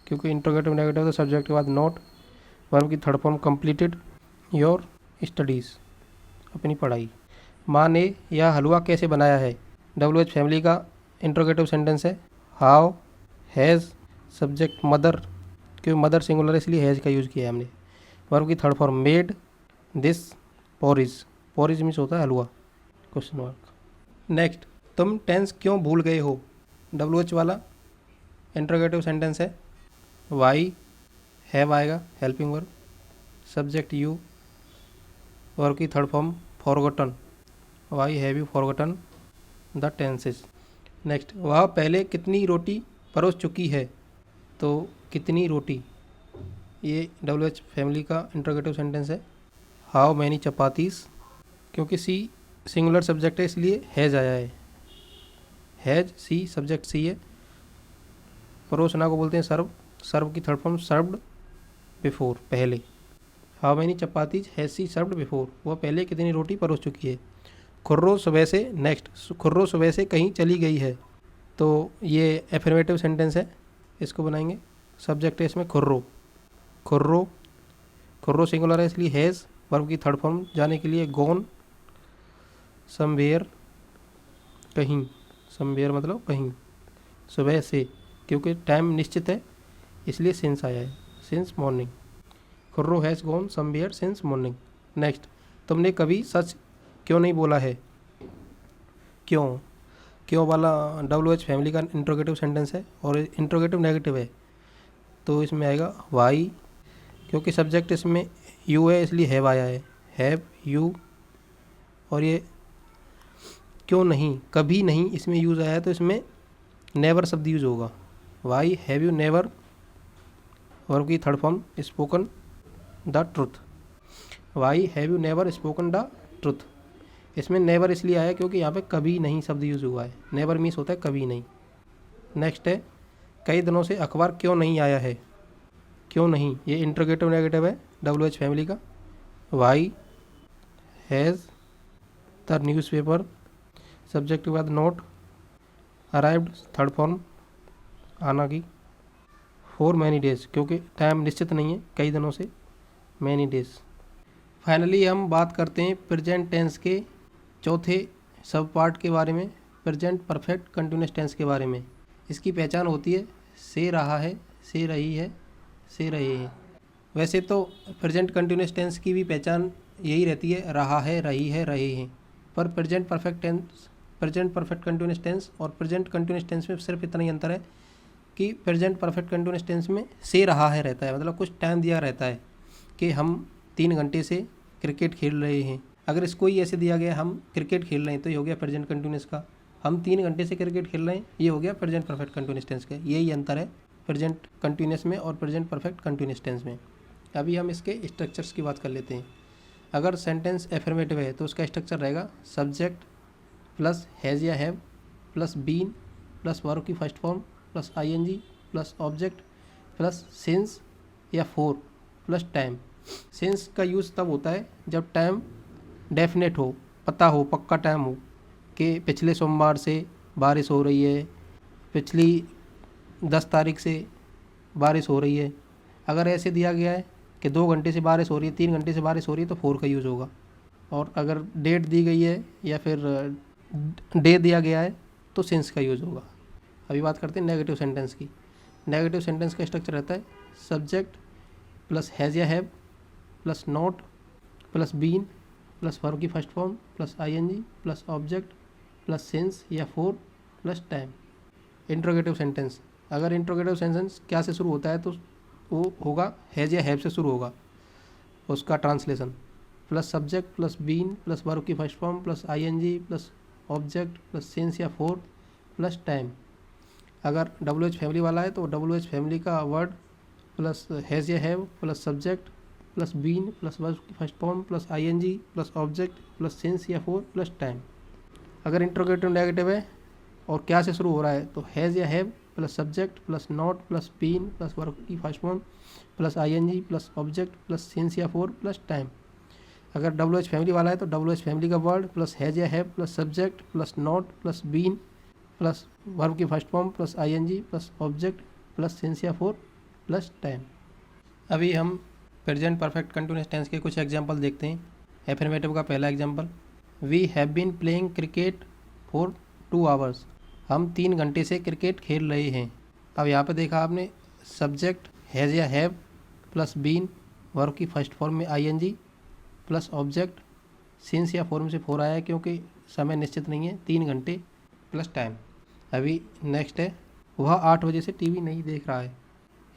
क्योंकि इंट्रोगेटिव नेगेटिव तो सब्जेक्ट के बाद नॉट, वर्ब की third form completed your studies, अपनी पढ़ाई। माँ ने यह हलवा कैसे बनाया है? WH फैमिली का इंट्रोगेटिव सेंटेंस है। हाउ हैज़ सब्जेक्ट मदर, क्योंकि मदर सिंगुलर है इसलिए हैज़ का यूज़ किया है हमने। वर्ब की third form made this porridge, porridge means होता है हलवा, क्वेश्चन मार्क। नेक्स्ट, तुम टेंस क्यों भूल गए हो? WH वाला इंट्रोगेटिव सेंटेंस है। वाई हैव आएगा, helping verb, subject you, verb की third form forgotten, why have you forgotten the tenses. Next, वह पहले कितनी रोटी परोस चुकी है? तो कितनी रोटी, ये WH फैमिली का इंट्रोगेटिव सेंटेंस है। हाउ मैनी चपातीस, क्योंकि सी सिंगुलर सब्जेक्ट है इसलिए हैज़ आया है। हैज सी सब्जेक्ट सी है। परोसना को बोलते हैं सर्व, सर्व की थर्ड फॉर्म सर्व्ड बिफोर पहले। How many chapatis has she served before, वह पहले कितनी रोटी परोस चुकी है। खुर्रो सुबह से, नेक्स्ट खुर्रो सुबह से कहीं चली गई है, तो ये एफर्मेटिव सेंटेंस है, इसको बनाएंगे। सब्जेक्ट है इसमें खुर्रो, खुर्रो, खुर्रो सिंगुलर है इसलिए हैज़, वर्ब की थर्ड फॉर्म जाने के लिए गॉन समवेयर, कहीं, समवेयर मतलब कहीं, सुबह से क्योंकि टाइम निश्चित है इसलिए सिंस आया है, since morning. Khurro has gone somewhere since morning. Next, तुमने कभी सच क्यों नहीं बोला है। क्यों, क्यों वाला WH फैमिली का इंट्रोगेटिव सेंटेंस है और इंट्रोगेटिव नेगेटिव है, तो इसमें आएगा वाई, क्योंकि सब्जेक्ट इसमें यू है इसलिए हैव आया है, हैव यू। और ये क्यों नहीं, कभी नहीं इसमें यूज़ आया है तो इसमें नेवर शब्द यूज होगा। Why have you never, verb की third form spoken the truth, why have you never spoken the truth. इसमें नेवर इसलिए आया क्योंकि यहाँ पे कभी नहीं शब्द यूज हुआ है, नेवर मीन्स होता है कभी नहीं। नेक्स्ट है, कई दिनों से अखबार क्यों नहीं आया है। क्यों नहीं, ये इंट्रोगेटिव नेगेटिव है WH फैमिली का। Why has the newspaper, subject के बाद नोट, अराइव्ड थर्ड फॉर्म आना की, फॉर मैनी डेज क्योंकि टाइम निश्चित नहीं है, कई दिनों से, मैनी डेज। फाइनली हम बात करते हैं प्रेजेंट टेंस के चौथे सब पार्ट के बारे में, प्रेजेंट परफेक्ट कंटिन्यूअस टेंस के बारे में। इसकी पहचान होती है से रहा है, से रही है, से रहे हैं। वैसे तो प्रेजेंट कंटिन्यूअस टेंस की भी पहचान यही रहती है, रहा है, रही है, रहे हैं, पर present perfect tense, present perfect continuous tense और प्रेजेंट कंटिन्यूअस टेंस में सिर्फ इतना ही अंतर है कि प्रेजेंट परफेक्ट कंटिन्यूअस टेंस में से रहा है रहता है, मतलब कुछ टाइम दिया रहता है कि हम 3 घंटे से क्रिकेट खेल रहे हैं। अगर इसको ही ऐसे दिया गया हम क्रिकेट खेल रहे हैं तो ये हो गया प्रेजेंट कंटिन्यूअस का, हम 3 घंटे से क्रिकेट खेल रहे हैं ये हो गया प्रेजेंट परफेक्ट कंटिन्यूअस टेंस का। यही अंतर है प्रेजेंट कंटिन्यूअस में और प्रेजेंट परफेक्ट कंटिन्यूअस टेंस में। अभी हम इसके स्ट्रक्चर्स की बात कर लेते हैं। अगर सेंटेंस एफर्मेटिव है तो उसका स्ट्रक्चर रहेगा सब्जेक्ट प्लस हैज़ या have plus been plus verb की first form plus ING plus object plus since या फॉर प्लस टाइम। सिंस का यूज़ तब होता है जब टाइम डेफिनेट हो, पता हो, पक्का टाइम हो कि पिछले सोमवार से बारिश हो रही है, पिछली 10 तारीख से बारिश हो रही है। अगर ऐसे दिया गया है कि 2 घंटे से बारिश हो रही है, 3 घंटे से बारिश हो रही है तो फॉर का यूज़ होगा। और अगर डेट दी गई है या फिर डे दिया गया है तो सिंस का यूज़ होगा। अभी बात करते हैं नेगेटिव सेंटेंस की। नेगेटिव सेंटेंस का स्ट्रक्चर रहता है सब्जेक्ट प्लस हैज़ या have plus not plus been plus verb की first form plus ING plus object plus since या for plus time. Interrogative sentence, अगर इंट्रोगेटिव सेंटेंस क्या से शुरू होता है तो वो होगा हैज़ या हैव से शुरू होगा, उसका translation plus subject plus been plus verb की first form plus ING plus object plus since या फॉर प्लस टाइम। अगर WH फैमिली वाला है तो WH फैमिली का वर्ड प्लस हैज़ या have plus subject plus been plus verb की first form plus ING plus object plus since या for plus time. अगर इंट्रोगेटिव नेगेटिव है और क्या से शुरू हो रहा है तो हैज़ या have plus subject plus not plus been plus verb की first form plus ING plus object plus since या फॉर प्लस टाइम। अगर WH फैमिली वाला है तो WH फैमिली का वर्ड प्लस हैज़ या have plus subject plus not plus been plus verb की first form plus ING plus object plus since या for plus time. अभी हम प्रेजेंट परफेक्ट कंटिन्यूअस टेंस के कुछ एग्जांपल देखते हैं। एफर्मेटिव का पहला example, we have been playing cricket for 2 hours, हम 3 घंटे से क्रिकेट खेल रहे हैं। अब यहाँ पे देखा आपने सब्जेक्ट हैज़ या हैव प्लस बीन वर्ब की फर्स्ट फॉर्म में ING प्लस ऑब्जेक्ट सिंस या फॉर्म से फॉर आया है क्योंकि समय निश्चित नहीं है, 3 घंटे प्लस टाइम। अभी नेक्स्ट है, वह 8 बजे से TV नहीं देख रहा है।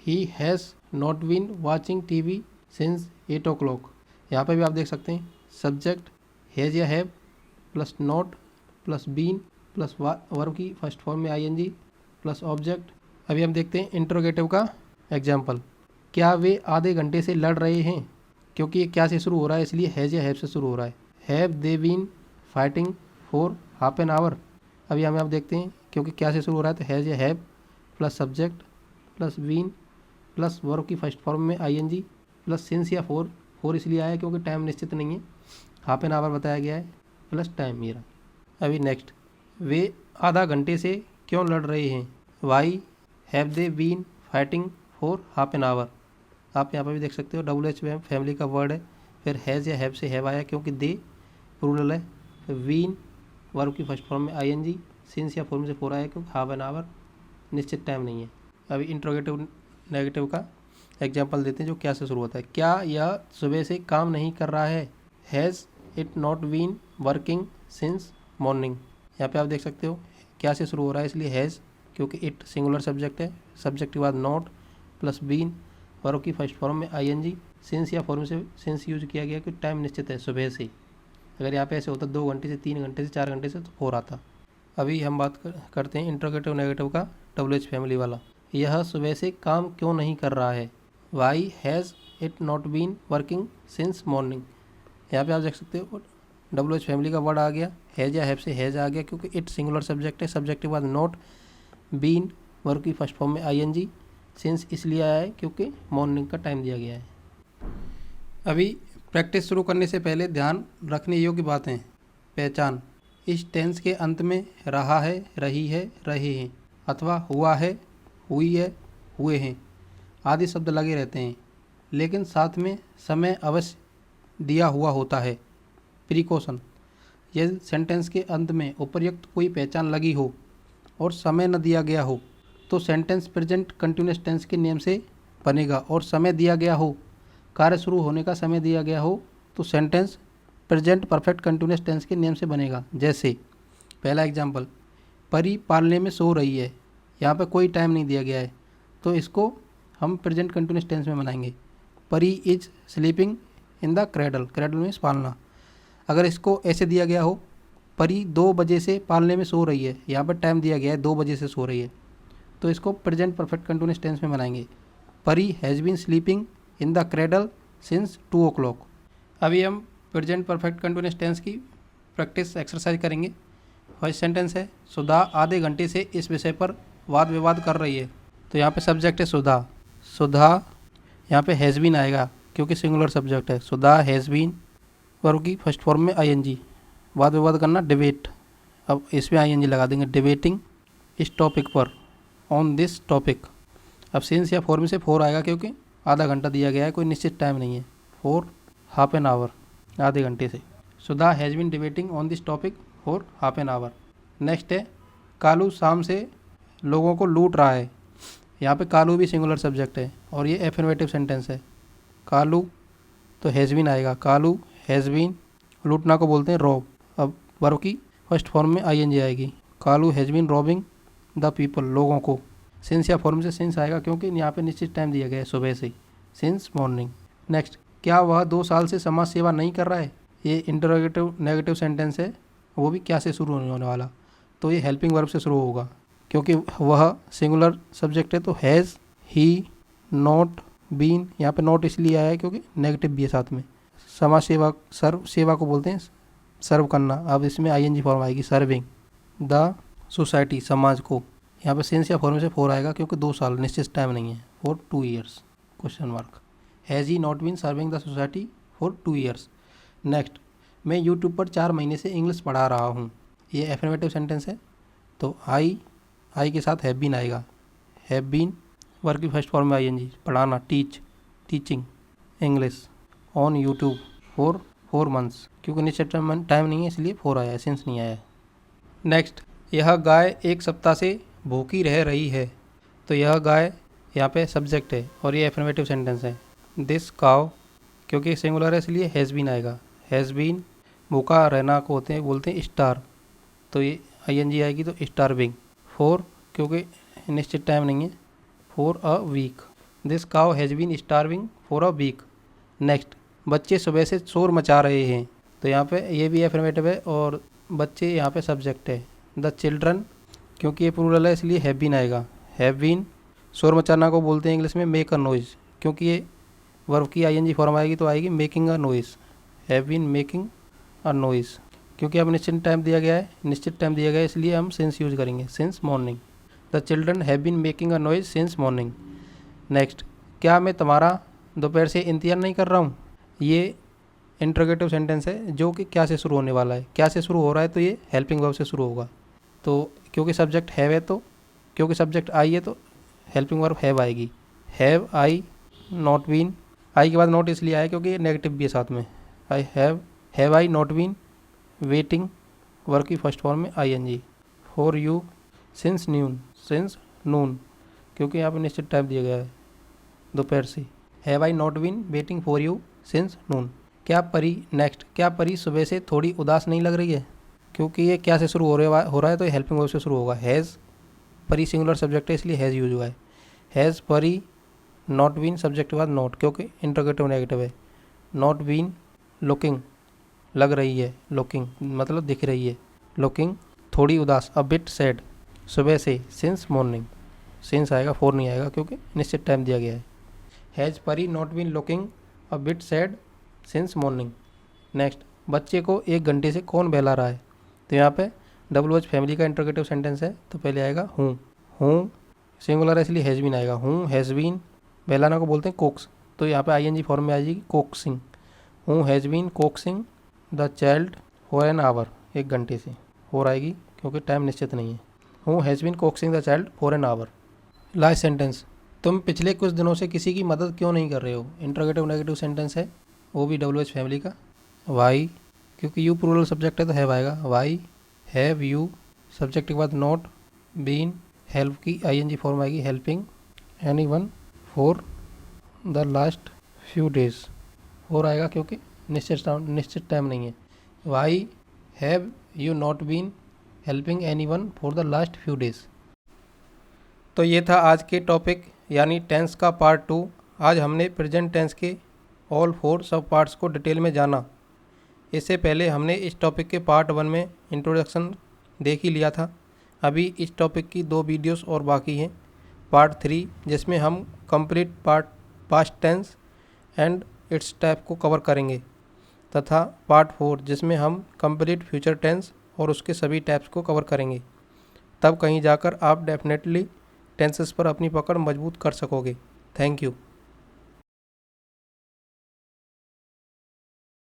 He has not been watching TV since 8 o'clock। यहाँ पे भी आप देख सकते हैं सब्जेक्ट हैज़ या have plus not plus been plus verb की फर्स्ट फॉर्म में ING प्लस ऑब्जेक्ट। अभी हम देखते हैं इंट्रोगेटिव का एग्जाम्पल, क्या वे आधे घंटे से लड़ रहे हैं, क्योंकि ये क्या से शुरू हो रहा है इसलिए हैज़ या हैव से शुरू हो रहा है। Have they been fighting for half an hour. अभी हमें आप देखते हैं क्योंकि क्या से शुरू हो रहा है, तो हैज़ या have plus subject plus been plus verb की फर्स्ट फॉर्म में आईएनजी प्लस सिंस या फोर इसलिए आया क्योंकि टाइम निश्चित नहीं है, हाफ एन आवर बताया गया है, प्लस टाइम मेरा। अभी नेक्स्ट, वे आधा घंटे से क्यों लड़ रहे हैं, why have they been fighting for half an hour. आप यहाँ पर भी देख सकते हो डब्ल्यू एच फैमिली का वर्ड है, फिर हैज़ या हैव से हैव आया क्योंकि दे प्लूरल है, फिर बीन वर्ब की फर्स्ट फॉर्म में आईएनजी, सिंस या फॉर्म से फोर आया क्योंकि हाफ एन आवर निश्चित टाइम नहीं है। अभी इंट्रोगेटिव नेगेटिव का एग्जाम्पल देते हैं जो क्या से शुरू होता है। क्या यह सुबह से काम नहीं कर रहा है, has it not been working since morning. यहाँ पे आप देख सकते हो क्या से शुरू हो रहा है, इसलिए हैज़ क्योंकि इट सिंगुलर सब्जेक्ट है, सब्जेक्ट के बाद नॉट प्लस बीन वर्ब की फर्स्ट फॉर्म में आईएनजी, सिंस या फॉर्म से सिंस यूज किया गया क्योंकि टाइम निश्चित है सुबह से। अगर यहाँ पे ऐसे होता 2 घंटे से 3 घंटे से 4 घंटे से तो 4 आता। अभी हम बात करते हैं इंट्रोगेटिव नेगेटिव का डब्ल्यू एच फैमिली वाला। यह सुबह से काम क्यों नहीं कर रहा है, why has it not been working since morning. यहाँ पे आप देख सकते हो डब्ल्यू एच फैमिली का वर्ड आ गया, हैज़ या हैव से हैज़ आ गया क्योंकि इट सिंगुलर सब्जेक्ट है, सब्जेक्ट के बाद नॉट बीन वर्ब की फर्स्ट फॉर्म में आईएनजी, सिंस इसलिए आया है क्योंकि मॉर्निंग का टाइम दिया गया है। अभी प्रैक्टिस शुरू करने से पहले ध्यान रखने योग्य बातें। पहचान, इस टेंस के अंत में रहा है, रही है, रहे हैं अथवा हुआ है, हुई है, हुए हैं आदि शब्द लगे रहते हैं, लेकिन साथ में समय अवश्य दिया हुआ होता है। प्रिकॉशन, यदि सेंटेंस के अंत में उपर्युक्त कोई पहचान लगी हो और समय न दिया गया हो तो सेंटेंस प्रेजेंट कंटिन्यूअस टेंस के नियम से बनेगा, और समय दिया गया हो, कार्य शुरू होने का समय दिया गया हो तो sentence present perfect continuous tense के नियम से बनेगा। जैसे पहला एग्जांपल, परी पालने में सो रही है, यहाँ पे कोई टाइम नहीं दिया गया है तो इसको हम प्रेजेंट कंटिन्यूअस टेंस में बनाएंगे। परी is sleeping in the cradle, cradle means पालना। अगर इसको ऐसे दिया गया हो, परी 2 बजे से पालने में सो रही है, यहाँ पर टाइम दिया गया है 2 बजे से सो रही है, तो इसको प्रेजेंट परफेक्ट कंटिन्यूअस टेंस में बनाएंगे। Pari has been sleeping in the cradle since 2 o'clock। अभी हम प्रेजेंट परफेक्ट कंटिन्यूअस टेंस की प्रैक्टिस एक्सरसाइज करेंगे। फर्स्ट सेंटेंस है, सुधा आधे घंटे से इस विषय पर वाद विवाद कर रही है, तो यहाँ पे सब्जेक्ट है सुधा, सुधा यहाँ पे हैज़ बीन आएगा क्योंकि सिंगुलर सब्जेक्ट है। सुधा हैज़ बीन वर्ब की फर्स्ट फॉर्म में आईएनजी, वाद विवाद करना डिबेट, अब इसमें आईएनजी लगा देंगे, डिबेटिंग इस टॉपिक पर, ऑन दिस टॉपिक। अब सिंस या फॉर्म से 4 आएगा क्योंकि आधा घंटा दिया गया है, कोई निश्चित टाइम नहीं है, फॉर हाफ एन आवर, आधे घंटे से। Sudha has been debating on this topic for half an hour. Next है, कालू शाम से लोगों को लूट रहा है, यहाँ पे कालू भी सिंगुलर सब्जेक्ट है और ये एफर्मेटिव सेंटेंस है। कालू तो हैज़ बीन आएगा, कालू हैज़ बीन, लूटना को बोलते हैं रॉब, अब वर्ब की फर्स्ट फॉर्म में आईएनजी आएगी, Kalu has been robbing the people, लोगों को। सिंस या फॉर्म से सिंस आएगा क्योंकि यहाँ पे निश्चित टाइम दिया गया है सुबह से, सिंस मॉर्निंग। नेक्स्ट, क्या वह 2 साल से समाज सेवा नहीं कर रहा है, ये इंटरोगेटिव नेगेटिव सेंटेंस है, वो भी क्या से शुरू होने वाला, तो ये हेल्पिंग वर्ब से शुरू होगा क्योंकि वह सिंगुलर सब्जेक्ट है, तो हैज़ ही नॉट बीन, यहाँ पे नॉट इसलिए आया है क्योंकि नेगेटिव भी है साथ में। समाज सेवा, सर्व सेवा को बोलते हैं सर्व करना, अब इसमें आईएनजी फॉर्म आएगी, सर्विंग द सोसाइटी, समाज को। यहाँ पे सिंस या फॉर्म से 4 आएगा क्योंकि 2 साल निश्चित टाइम नहीं है, for 2 years question mark. Has he not been serving the society for 2 years। Next, मैं यूट्यूब पर 4 महीने से इंग्लिश पढ़ा रहा हूँ, ये एफर्मेटिव सेंटेंस है, तो आई के साथ हैव बीन आएगा, हैव बीन वर्ब की फर्स्ट फॉर्म में आईएनजी, पढ़ाना, teaching English on YouTube for 4 months, क्योंकि निश्चित टाइम नहीं है इसलिए 4 आया है, सिंस नहीं आया है। नेक्स्ट, यह गाय 1 सप्ताह से भूखी रह रही है, तो यह गाय यहाँ पे सब्जेक्ट है और ये एफर्मेटिव सेंटेंस है। दिस काव क्योंकि सिंगुलर है इसलिए हैज़ बीन आएगा, हैज़ बीन, भूखा रहना को बोलते हैं स्टार, तो ये आईएनजी आएगी तो स्टारविंग। 4 क्योंकि निश्चित टाइम नहीं है, for a week, this cow has been starving for a week. Next, बच्चे सुबह से शोर मचा रहे हैं, तो यहाँ पे ये भी एफर्मेटिव है और बच्चे यहाँ पे सब्जेक्ट है। द चिल्ड्रन क्योंकि ये प्लूरल है इसलिए हैव बीन आएगा, हैव बीन, शोर मचाना को बोलते हैं इंग्लिश में मेक अ नॉइज़, क्योंकि ये वर्ब की आईएनजी फॉर्म आएगी तो आएगी making a noise, have been making a noise, क्योंकि अब निश्चित टाइम दिया गया है इसलिए हम सिंस यूज करेंगे, since morning. The children have been making a noise since morning. Next, क्या मैं तुम्हारा दोपहर से इंतजार नहीं कर रहा हूँ। ये इंट्रोगेटिव सेंटेंस है जो कि क्या से शुरू होने वाला है। क्या से शुरू हो रहा है तो ये हेल्पिंग वर्ब से शुरू होगा। तो क्योंकि सब्जेक्ट हैव है तो, क्योंकि सब्जेक्ट आई है तो हेल्पिंग वर्ब हैव आएगी। हैव आई नॉट बीन, आई के बाद नॉट इसलिए आया क्योंकि नेगेटिव भी है साथ में। I have I not been waiting, verb की फर्स्ट फॉर्म में ING। For you since noon, क्योंकि यहाँ पर निश्चित टाइम दिया गया है दोपहर से। Have I not been waiting for you since noon. क्या परी सुबह से थोड़ी उदास नहीं लग रही है। क्योंकि ये क्या से शुरू हो रहा है तो ये हेल्पिंग वर्ब से शुरू होगा। हैज़, परी सिंगुलर सब्जेक्ट है इसलिए हैज़ यूज हुआ है। Has Pari not been, subject के बाद नॉट क्योंकि इंट्रोगेटिव नेगेटिव है। नॉट बीन लुकिंग, लग रही है, लुकिंग मतलब दिख रही है, लुकिंग थोड़ी उदास। अ बिट सैड, सुबह से, सिंस मॉर्निंग, सिंस आएगा, फोर नहीं आएगा क्योंकि निश्चित टाइम दिया गया है। Has Pari not been looking a bit sad since morning. Next, बच्चे को 1 घंटे से कौन बहला रहा है। तो यहाँ पे WH फैमिली का इंट्रोगेटिव सेंटेंस है तो पहले आएगा हूँ सिंगुलर है इसलिए हैज़ बीन आएगा। हूँ हैज़ बीन, बहलाना को बोलते हैं कोक्स, तो यहाँ पे ING फॉर्म में आ जाएगी coaxing. Who has been coaxing the child for an hour, 1 घंटे से, हो आएगी क्योंकि टाइम निश्चित नहीं है। Who has been coaxing the child for an hour. Last sentence, तुम पिछले कुछ दिनों से किसी की मदद क्यों नहीं कर रहे हो। इंट्रोगेटिव नेगेटिव सेंटेंस है, वो भी WH फैमिली का। वाई, क्योंकि यू प्लूरल सब्जेक्ट है तो हैव आएगा। वाई हैव यू, सब्जेक्ट के बाद नॉट बीन, हेल्प की ING फॉर्म आएगी helping anyone for the last few days, और आएगा क्योंकि निश्चित टाइम नहीं है। Why have you not been helping anyone for the last few days. तो ये था आज के टॉपिक यानी टेंस का पार्ट 2। आज हमने प्रेजेंट टेंस के ऑल 4 सब पार्ट्स को डिटेल में जाना। इससे पहले हमने इस टॉपिक के पार्ट 1 में इंट्रोडक्शन देख ही लिया था। अभी इस टॉपिक की 2 वीडियोस और बाकी हैं, पार्ट 3 जिसमें हम complete past tense and its type को कवर करेंगे, तथा पार्ट 4 जिसमें हम कंप्लीट फ्यूचर टेंस और उसके सभी टाइप्स को कवर करेंगे। तब कहीं जाकर आप डेफिनेटली टेंसेस पर अपनी पकड़ मजबूत कर सकोगे। Thank you.